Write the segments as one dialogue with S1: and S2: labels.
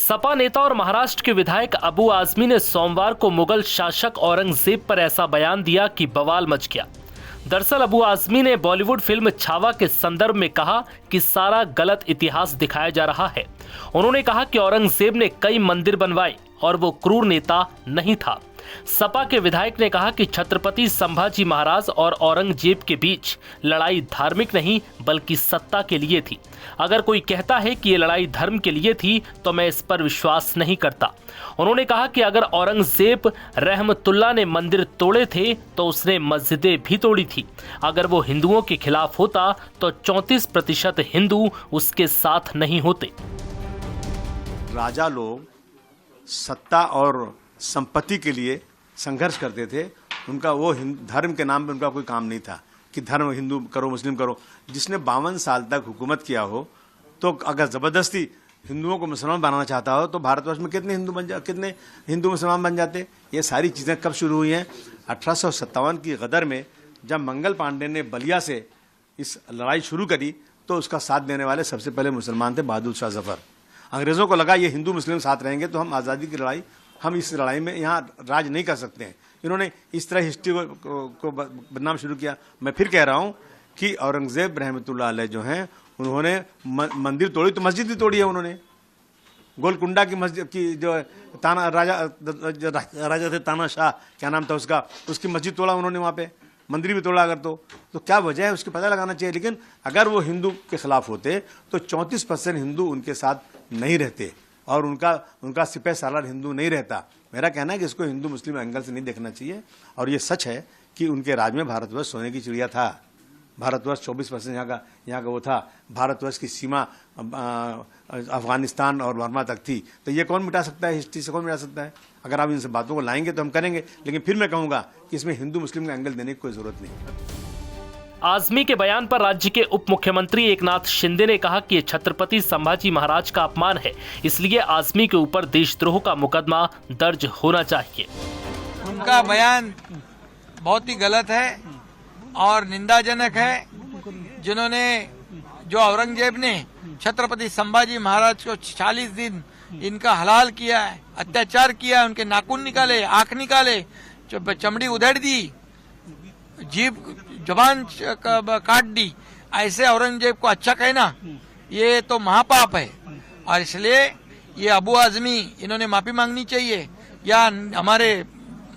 S1: सपा नेता और महाराष्ट्र के विधायक अबू आजमी ने सोमवार को मुगल शासक औरंगजेब पर ऐसा बयान दिया कि बवाल मच गया। दरअसल अबू आजमी ने बॉलीवुड फिल्म छावा के संदर्भ में कहा कि सारा गलत इतिहास दिखाया जा रहा है। उन्होंने कहा कि औरंगजेब ने कई मंदिर बनवाए और वो क्रूर नेता नहीं था। सपा के विधायक ने कहा कि छत्रपति संभाजी महाराज और औरंगजेब के बीच लड़ाई धार्मिक नहीं बल्कि सत्ता के लिए थी। अगर कोई कहता है कि ये लड़ाई धर्म के लिए थी तो मैं इस पर विश्वास नहीं करता। उन्होंने कहा कि अगर औरंगजेब रहमतुल्लाह ने मंदिर तोड़े थे तो उसने मस्जिदें भी तोड़ी थी। अगर वो हिंदुओं के खिलाफ होता तो 34% हिंदू उसके साथ नहीं होते।
S2: राजा लोग सत्ता और संपत्ति के लिए संघर्ष करते थे। उनका वो धर्म के नाम पे उनका कोई काम नहीं था कि धर्म हिंदू करो मुस्लिम करो। जिसने 52 साल तक हुकूमत किया हो तो अगर ज़बरदस्ती हिंदुओं को मुसलमान बनाना चाहता हो तो भारतवर्ष में कितने हिंदू मुसलमान बन जाते। ये सारी चीज़ें कब शुरू हुई हैं? 1857 की गदर में जब मंगल पांडे ने बलिया से इस लड़ाई शुरू करी तो उसका साथ देने वाले सबसे पहले मुसलमान थे बहादुर शाह जफर। अंग्रेज़ों को लगा ये हिंदू मुस्लिम साथ रहेंगे तो हम आज़ादी की लड़ाई हम इस लड़ाई में यहाँ राज नहीं कर सकते हैं। इन्होंने इस तरह हिस्ट्री को बदनाम शुरू किया। मैं फिर कह रहा हूँ कि औरंगजेब रहमतुल्लाह अलैह जो हैं उन्होंने मंदिर तोड़ी तो मस्जिद भी तोड़ी है। उन्होंने गोलकुंडा की मस्जिद की जो ताना राजा थे तानाशाह क्या नाम था उसका, उसकी मस्जिद तोड़ा उन्होंने, वहाँ पे मंदिर भी तोड़ा। अगर तो क्या वजह है उसकी पता लगाना चाहिए। लेकिन अगर वो हिंदू के खिलाफ होते तो 34% हिंदू उनके साथ नहीं रहते और उनका सिपह सालार हिंदू नहीं रहता। मेरा कहना है कि इसको हिंदू मुस्लिम एंगल से नहीं देखना चाहिए। और ये सच है कि उनके राज में भारतवर्ष सोने की चिड़िया था। भारतवर्ष 24% यहाँ का वो था। भारतवर्ष की सीमा अफगानिस्तान और बर्मा तक थी। तो ये कौन मिटा सकता है? हिस्ट्री से कौन मिटा सकता है? अगर आप इन सब बातों को लाएंगे तो हम करेंगे। लेकिन फिर मैं कहूँगा कि इसमें हिंदू मुस्लिम का एंगल देने की कोई ज़रूरत नहीं।
S1: आजमी के बयान पर राज्य के उप मुख्यमंत्री एकनाथ शिंदे ने कहा कि ये छत्रपति संभाजी महाराज का अपमान है, इसलिए आजमी के ऊपर देशद्रोह का मुकदमा दर्ज होना चाहिए।
S3: उनका बयान बहुत ही गलत है और निंदाजनक है। जिन्होंने जो औरंगजेब ने छत्रपति संभाजी महाराज को 40 दिन इनका हलाल किया है, अत्याचार किया है, उनके नाखून निकाले, आंख निकाले, चमड़ी उधेड़ दी, जीभ जुबान काट दी, ऐसे औरंगजेब को अच्छा कहना ये तो महापाप है। और इसलिए ये अबू आजमी इन्होंने माफी मांगनी चाहिए। या हमारे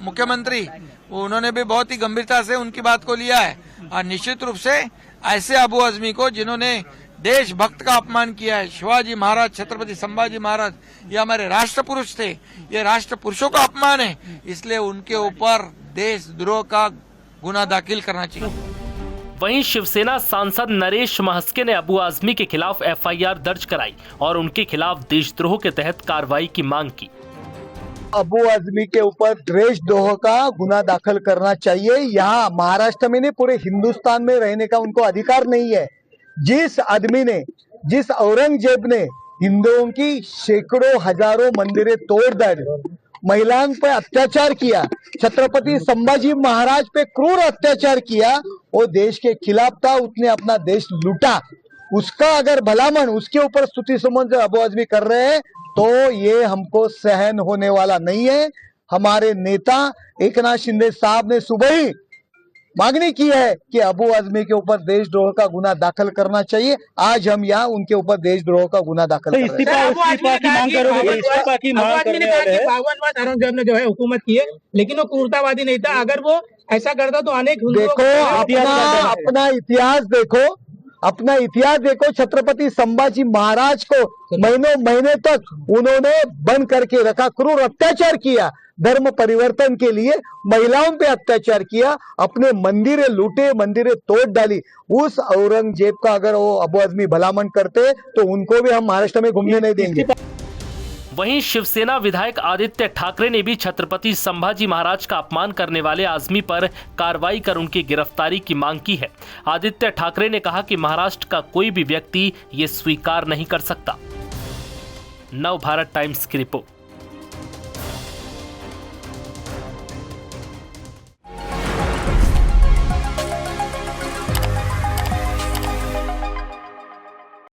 S3: मुख्यमंत्री उन्होंने भी बहुत ही गंभीरता से उनकी बात को लिया है। और निश्चित रूप से ऐसे अबू आजमी को जिन्होंने देशभक्त का अपमान किया है, शिवाजी महाराज, छत्रपति संभाजी महाराज, ये हमारे राष्ट्र पुरुष थे, ये राष्ट्र पुरुषों का अपमान है। इसलिए उनके ऊपर देशद्रोह का गुना दाखिल करना चाहिए।
S1: वहीं शिवसेना सांसद नरेश महस्के ने अबू आजमी के खिलाफ एफआईआर दर्ज कराई और उनके खिलाफ देशद्रोह के तहत कार्रवाई की मांग की।
S4: अबू आजमी के ऊपर देशद्रोह का गुना दाखिल करना चाहिए। यहाँ महाराष्ट्र में नहीं, पूरे हिंदुस्तान में रहने का उनको अधिकार नहीं है। जिस औरंगजेब ने हिंदुओं की सैकड़ों हजारों मंदिरें तोड़ डाली, महिलाओं पे अत्याचार किया, छत्रपति संभाजी महाराज पे क्रूर अत्याचार किया, वो देश के खिलाफ था, उसने अपना देश लूटा। उसका अगर भलामण उसके ऊपर स्तुति सुमन अबू आजमी कर रहे हैं तो ये हमको सहन होने वाला नहीं है। हमारे नेता एकनाथ शिंदे साहब ने सुबह ही मांगनी की है कि अबू आजमी के ऊपर देशद्रोह का गुना दाखिल करना चाहिए। आज हम यहाँ उनके ऊपर देशद्रोह का गुना दाखिल कर रहे हैं।
S5: इस्तीफा की मांग करोगे? इस्तीफा की मांग कर रहे हैं। 52 बार औरंगजेब ने जो है हुकूमत की है, लेकिन वो क्रूरतावादी नहीं था। अगर वो ऐसा करता तो अनेक
S4: अपना इतिहास देखो। छत्रपति संभाजी महाराज को महीने तक उन्होंने बंद करके रखा, क्रूर अत्याचार किया, धर्म परिवर्तन के लिए महिलाओं पे अत्याचार किया, अपने मंदिरें लूटे, मंदिरें तोड़ डाली। उस औरंगजेब का अगर वो अबू आजमी भलामण करते तो उनको भी हम महाराष्ट्र में घूमने नहीं देंगे।
S1: वहीं शिवसेना विधायक आदित्य ठाकरे ने भी छत्रपति संभाजी महाराज का अपमान करने वाले आजमी पर कार्रवाई कर उनकी गिरफ्तारी की मांग की है। आदित्य ठाकरे ने कहा कि महाराष्ट्र का कोई भी व्यक्ति ये स्वीकार नहीं कर सकता। नव भारत टाइम्स की रिपोर्ट।